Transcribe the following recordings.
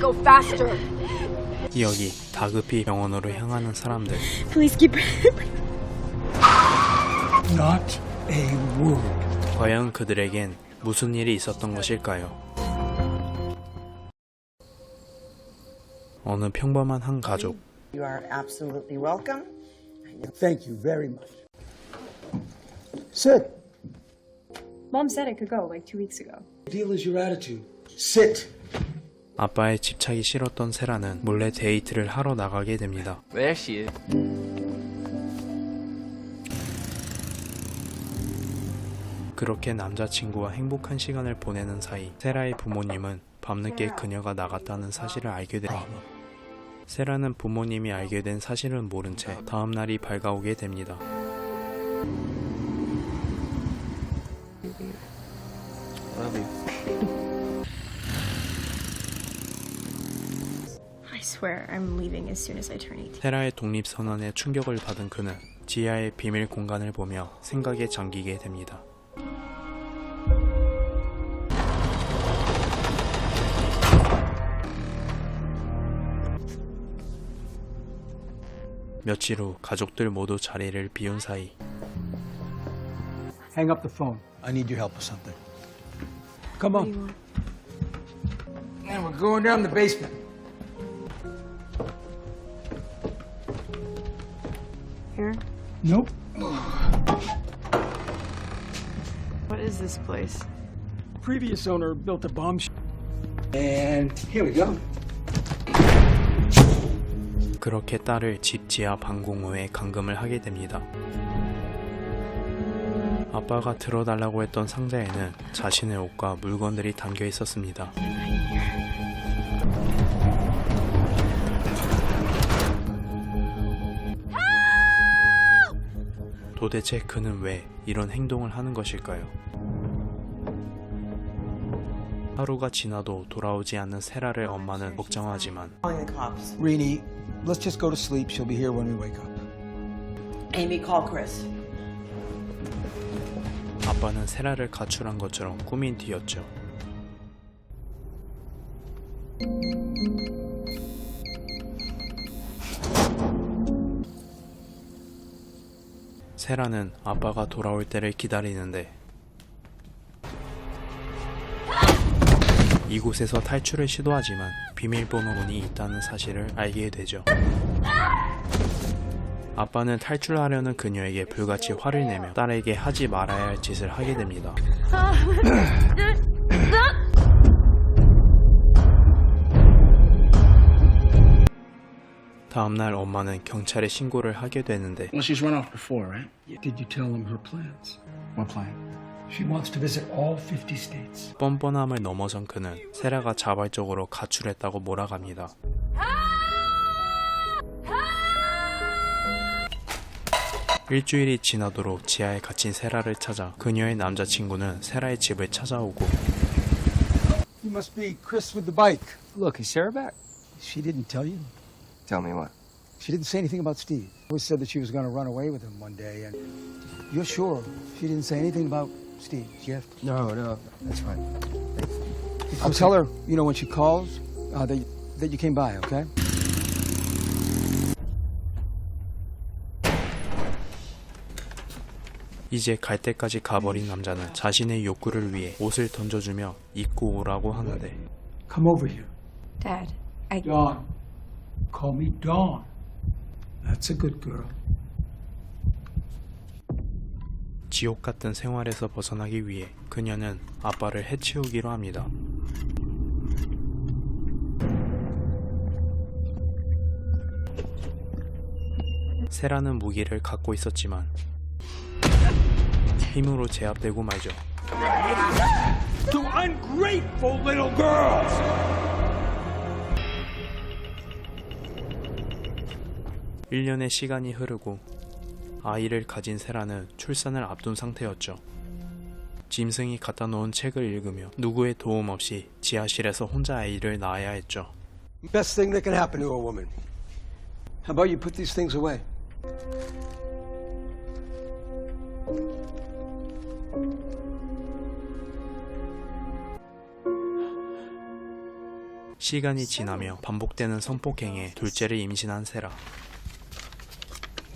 Go faster. 기억이 다급히 병원으로 향하는 사람들. Please keep. Not a word. 과연 그들에겐 무슨 일이 있었던 것일까요? 어느 평범한 한 가족. You are absolutely welcome. Thank you very much. Sit. Mom said I could go like 2 weeks ago. The deal is your attitude. Sit. 아빠의 집착이 싫었던 세라는 몰래 데이트를 하러 나가게 됩니다. There she is. 그렇게 남자친구와 행복한 시간을 보내는 사이 세라의 부모님은 밤늦게 그녀가 나갔다는 사실을 알게 됩니다. 세라는 부모님이 알게 된 사실은 모른 채 다음 날이 밝아오게 됩니다. Love you. I swear I'm leaving as soon as I turn 18. 세라의 독립선언에 충격을 받은 그는 지하의 비밀 공간을 보며 생각에 잠기게 됩니다. 며칠 후 가족들 모두 자리를 비운 사이 Hang up the phone. I need your help with something. Come on. And we're going down the basement. Here? Nope. What is this place? Previous owner built a bomb. And here we go. 그렇게 딸을 집 지하 방공호에 감금을 하게 됩니다. 아빠가 들어달라고 했던 상자에는 자신의 옷과 물건들이 담겨 있었습니다. 도대체 그는 왜 이런 행동을 하는 것일까요? 하루가 지나도 돌아오지 않는 세라를 엄마는 걱정하지만 Calling the cops. Rini, let's just go to sleep. She'll be here when we wake up. Amy, call Chris. 아빠는 세라를 가출한 것처럼 꾸민 뒤였죠. 세라는 아빠가 돌아올 때를 기다리는데 이곳에서 탈출을 시도하지만 비밀번호문이 있다는 사실을 알게 되죠. 아빠는 탈출하려는 그녀에게 불같이 화를 내며 딸에게 하지 말아야 할 짓을 하게 됩니다. 다음날 엄마는 경찰에 신고를 하게 되는데 Well, she's run off before, right? Did you tell them her plans? What plan? She wants to visit all 50 states. 뻔뻔함을 넘어선 그는 세라가 자발적으로 가출했다고 몰아갑니다. 일주일이 지나도록 지하에 갇힌 세라를 찾아 그녀의 남자친구는 세라의 집을 찾아오고 You must be Chris with the bike. Look, is Sarah back? She didn't tell you? Tell me what? She didn't say anything about Steve. Always said that she was going to run away with him one day, and you're sure she didn't say anything about Steve's gift? No, that's fine. I'll tell her, you know, when she calls, that you came by, okay? 이제 갈 때까지 가버린 남자는 자신의 욕구를 위해 옷을 던져주며 입고 오라고 하는데 Come over here. Dad, I... Dawn. Call me Dawn. That's a good girl. 지옥 같은 생활에서 벗어나기 위해 그녀는 아빠를 해치우기로 합니다. 세라는 무기를 갖고 있었지만 힘으로 제압되고 말죠. You ungrateful little girls! 1년의 시간이 흐르고 아이를 가진 세라는 출산을 앞둔 상태였죠. 짐승이 갖다 놓은 책을 읽으며 누구의 도움 없이 지하실에서 혼자 아이를 낳아야 했죠. Best thing that can happen to a woman. How about you put these things away? 시간이 지나며 반복되는 성폭행에 둘째를 임신한 세라.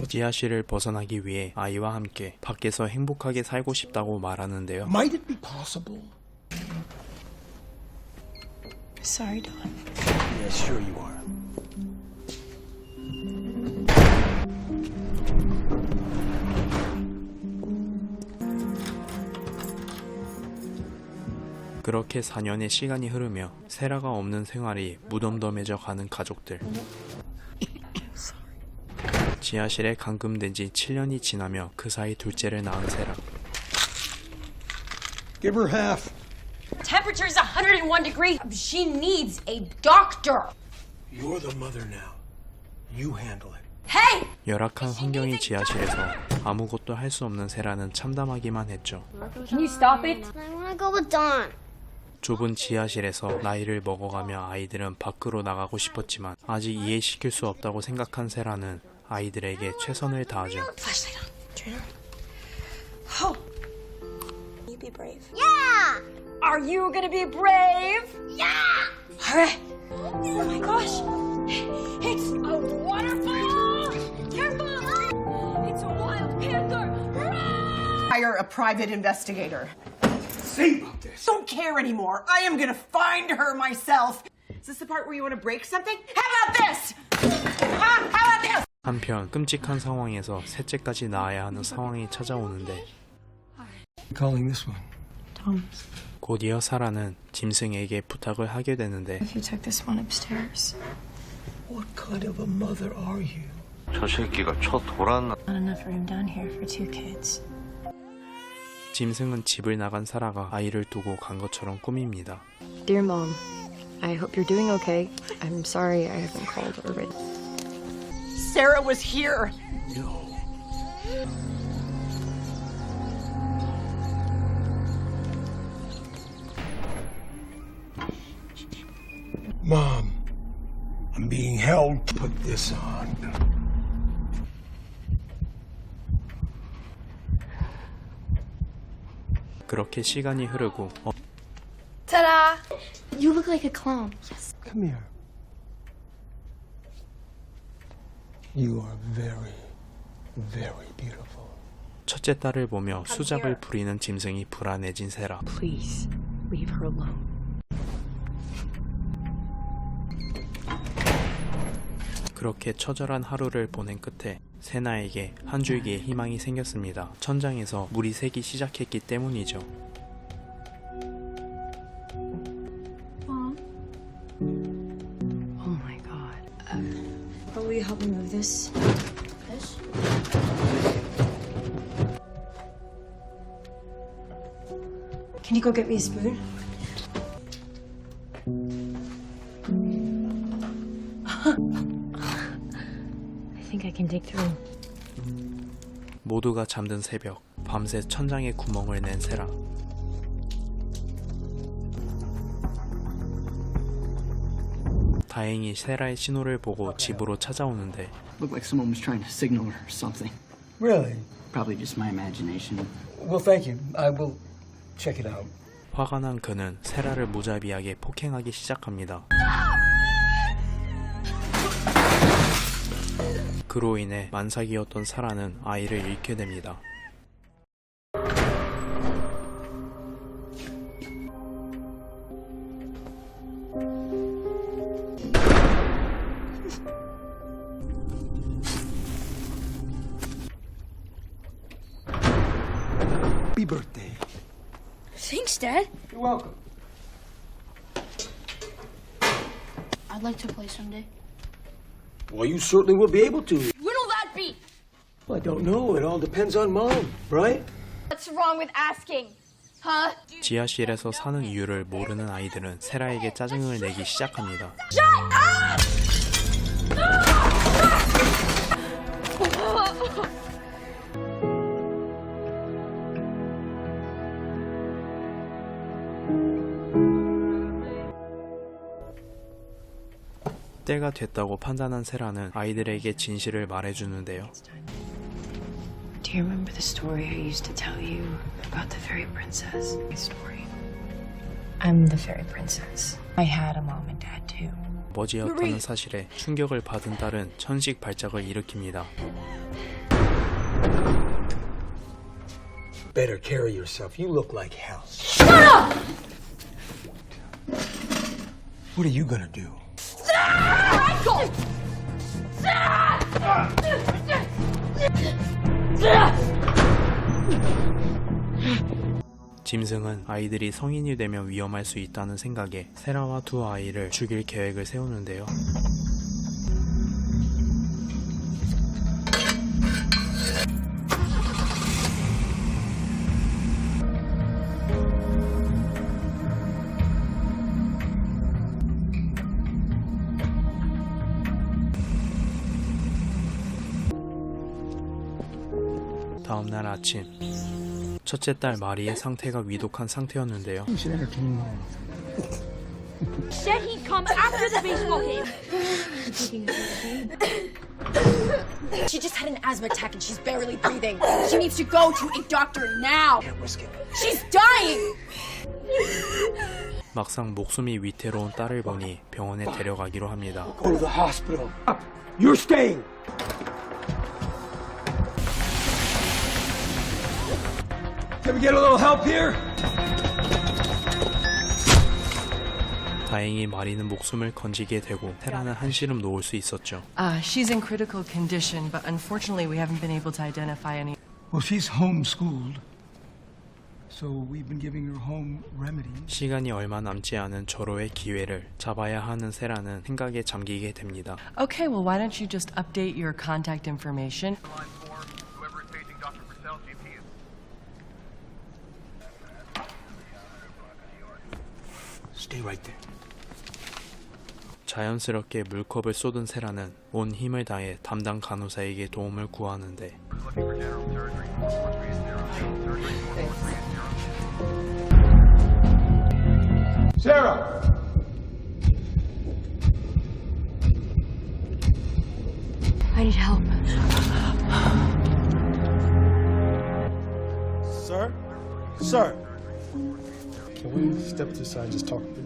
지하실을 벗어나기 위해 아이와 함께 밖에서 행복하게 살고 싶다고 말하는데요. Might it be possible? Sorry, Don. Yeah, sure you are. 그렇게 4년의 시간이 흐르며 세라가 없는 생활이 무덤덤해져 가는 가족들. 지하실에 감금된 지 7년이 지나며 그 사이 둘째를 낳은 세라. Give her half. Temperature's 101 degrees. She needs a doctor. You're the mother now. You handle it. Hey! 열악한 환경의 지하실에서 아무것도 할 수 없는 세라는 참담하기만 했죠. Can you stop it? I want to go with Dawn. 좁은 지하실에서 나이를 먹어가며 아이들은 밖으로 나가고 싶었지만 아직 이해시킬 수 없다고 생각한 세라는 아이들에게 최선을 다하죠. Flashlight on. Turn on. Oh. You be brave. Yeah! Are you gonna be brave? Yeah! All right. Oh my gosh. It's a waterfall. Careful. It's a wild panther. Run! Hire a private investigator. Say about this. Don't care anymore. I am gonna find her myself. Is this the part where you want to break something? How about this? How about this? 한편 끔찍한 상황에서 셋째까지 낳아야 하는 상황이 찾아오는데 Calling this one. Tom, 곧이어 사라는 짐승에게 부탁을 하게 되는데 if you took this one upstairs, What kind of a mother are you? 저 새끼가 쳐 돌았나? not enough room down here for 2 kids. 짐승은 집을 나간 사라가 아이를 두고 간 것처럼 꾸밉니다. Dear Mom, I hope you're doing okay. I'm sorry I haven't called or written. Sarah was here. Mom, I'm being held. Put this on. 그렇게 시간이 흐르고 Ta-da! You look like a clown. Yes. Come here. You are very, very beautiful. 첫째 딸을 보며 수작을 부리는 짐승이 불안해진 세라. Please, leave her alone. 그렇게 처절한 하루를 보낸 끝에 세나에게 한 줄기의 희망이 생겼습니다. 천장에서 물이 새기 시작했기 때문이죠. Oh my god. Will you help me move this? This? Can you go get me a spoon? I think I can dig through. 모두가 잠든 새벽, 밤새 천장에 구멍을 낸 세라. 다행히 세라의 신호를 보고 집으로 찾아오는데 Looked like someone was trying to signal her or something. Really? Probably just my imagination. Well, thank you. I will check it out. 화가 난 그는 세라를 무자비하게 폭행하기 시작합니다. 그로 인해 만삭이었던 사라는 아이를 잃게 됩니다. Happy birthday. Thanks, Dad. You're welcome. I'd like to play someday. Well, you certainly will be able to. When'll that be? Well, I don't know. It all depends on Mom, right? What's wrong with asking? Huh? 지하실에서 사는 이유를 모르는 아이들은 세라에게 짜증을 내기 시작합니다. 때가 됐다고 판단한 세라는 아이들에게 진실을 말해주는데요. Do you remember the story I used to tell you about the fairy princess? My story. I'm the fairy princess. I had a mom and dad too. 아버지였다는 사실에 충격을 받은 딸은 천식 발작을 일으킵니다. Better carry yourself. You look like hell. Shut up! What are you gonna do? Michael! 짐승은 아이들이 성인이 되면 위험할 수 있다는 생각에 세라와 두 아이를 죽일 계획을 세우는데요. 다음날 아침, 첫째 딸 마리의 상태가 위독한 상태였는데요. You should entertain me. Said he'd come after the baseball game. She just had an asthma attack and she's barely breathing. She needs to go to a doctor now. She's dying! 막상 목숨이 위태로운 딸을 보니 병원에 데려가기로 합니다. Go to the hospital. You're staying. Can we get a little help here? 다행히 마리는 목숨을 건지게 되고 테라는 한시름 놓을 수 있었죠. She's in critical condition, but unfortunately we haven't been able to identify any. Well, she's homeschooled. So we've been giving her home remedies. 시간이 얼마 남지 않은 절호의 기회를 잡아야 하는 세라는 생각에 잠기게 됩니다. Okay, well why don't you just update your contact information? Stay right there. 자연스럽게 물컵을 쏟은 세라는 온 힘을 다해 담당 간호사에게 도움을 구하는데 Sarah! I need help. Sir? Sir? Can we step to the side and just talk a bit?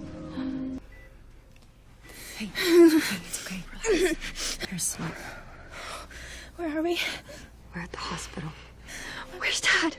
Hey, it's okay. Relax. You're smart. Where are we? We're at the hospital. Where's Dad?